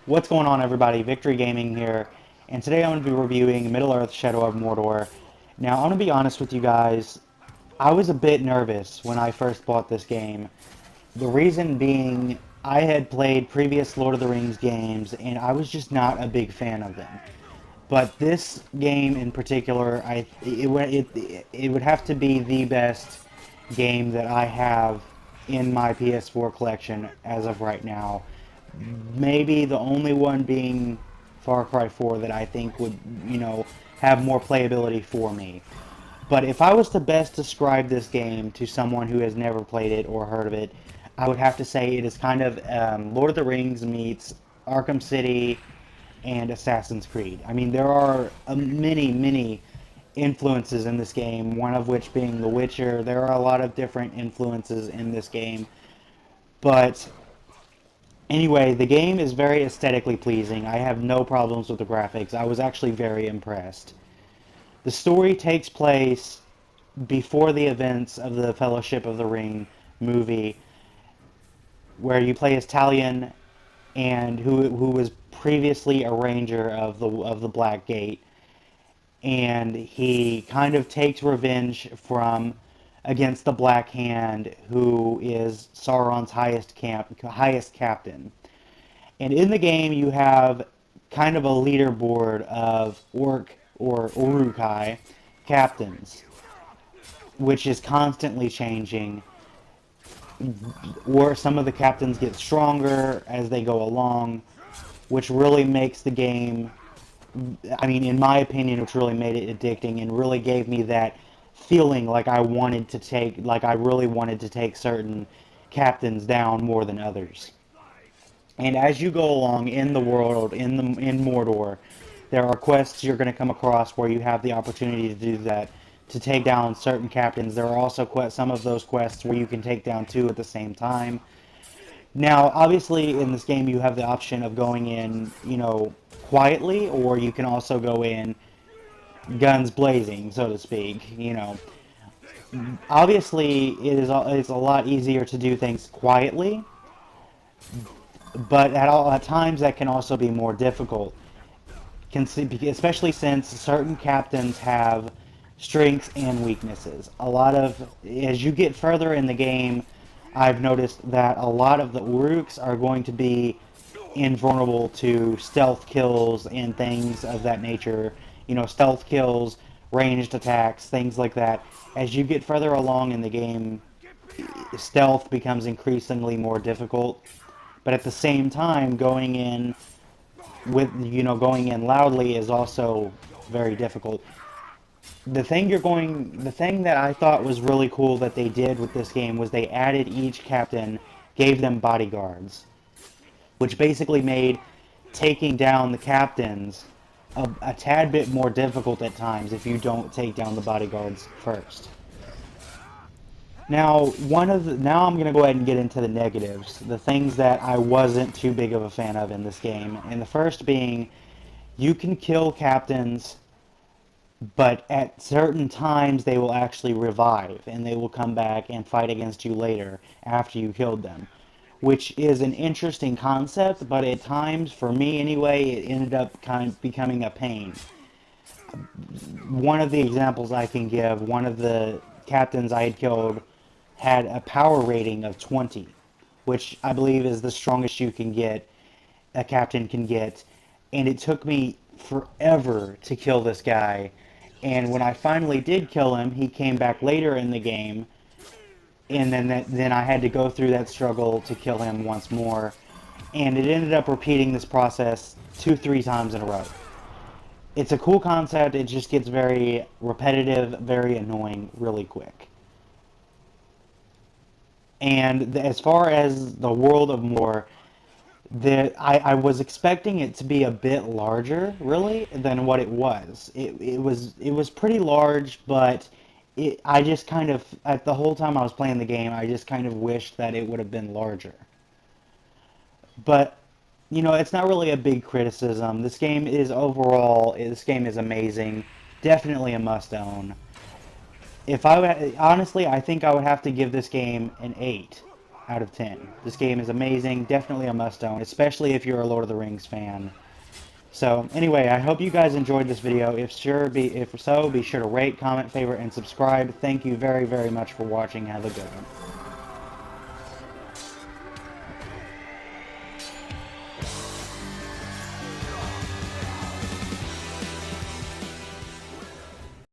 What's going on, everybody? Victory Gaming here, and today I'm going to be reviewing Middle-earth: Shadow of Mordor. Now, I'm going to be honest with you guys, I was a bit nervous when I first bought this game. The reason being, I had played previous Lord of the Rings games, and I was just not a big fan of them. But this game in particular, it would have to be the best game that I have in my PS4 collection as of right now. Maybe the only one being Far Cry 4 that I think would, have more playability for me. But if I was to best describe this game to someone who has never played it or heard of it, I would have to say it is kind of Lord of the Rings meets Arkham City and Assassin's Creed. I mean, there are many influences in this game, one of which being The Witcher. There are a lot of different influences in this game. But anyway, the game is very aesthetically pleasing. I have no problems with the graphics. I was actually very impressed. The story takes place before the events of the Fellowship of the Ring movie, where you play as Talion, and who was previously a ranger of the Black Gate, and he kind of takes revenge from against the Black Hand, who is Sauron's highest captain. And in the game, you have kind of a leaderboard of Orc or Uruk-hai captains, which is constantly changing. Or some of the captains get stronger as they go along, which really makes the game, I mean, in my opinion, which really made it addicting and really gave me that feeling like I really wanted to take certain captains down more than others. And as you go along in the world, in Mordor, there are quests you're going to come across where you have the opportunity to do that, to take down certain captains. There are also some of those quests where you can take down two at the same time. Now, obviously, in this game, you have the option of going in, quietly, or you can also go in guns blazing, so to speak. Obviously, it's a lot easier to do things quietly, but at times that can also be more difficult. Especially since certain captains have strengths and weaknesses. As you get further in the game, I've noticed that a lot of the Uruks are going to be invulnerable to stealth kills and things of that nature. Stealth kills, ranged attacks, things like that. As you get further along in the game, stealth becomes increasingly more difficult. But at the same time, going in loudly is also very difficult. The thing that I thought was really cool that they did with this game was they added each captain, gave them bodyguards, which basically made taking down the captains a tad bit more difficult at times if you don't take down the bodyguards first. Now I'm going to go ahead and get into the negatives, the things that I wasn't too big of a fan of in this game. And the first being, you can kill captains, but at certain times they will actually revive, and they will come back and fight against you later after you killed them. Which is an interesting concept, but at times, for me anyway, it ended up kind of becoming a pain. One of the examples I can give, one of the captains I had killed had a power rating of 20, which I believe is the strongest a captain can get, and it took me forever to kill this guy. And when I finally did kill him, he came back later in the game, and then I had to go through that struggle to kill him once more, and it ended up repeating this process 2-3 times in a row. It's a cool concept, it just gets very repetitive, very annoying really quick. And as far as the world of Mordor, I was expecting it to be a bit larger, really, than what it was. It was pretty large, but I just kind of, at the whole time I was playing the game, I just kind of wished that it would have been larger. But it's not really a big criticism. This game is amazing. Definitely a must own. Honestly, I think I would have to give this game an 8. out of 10. This game is amazing, definitely a must-own, especially if you're a Lord of the Rings fan. So anyway, I hope you guys enjoyed this video. If so, be sure to rate, comment, favorite, and subscribe. Thank you very, very much for watching. Have a good one.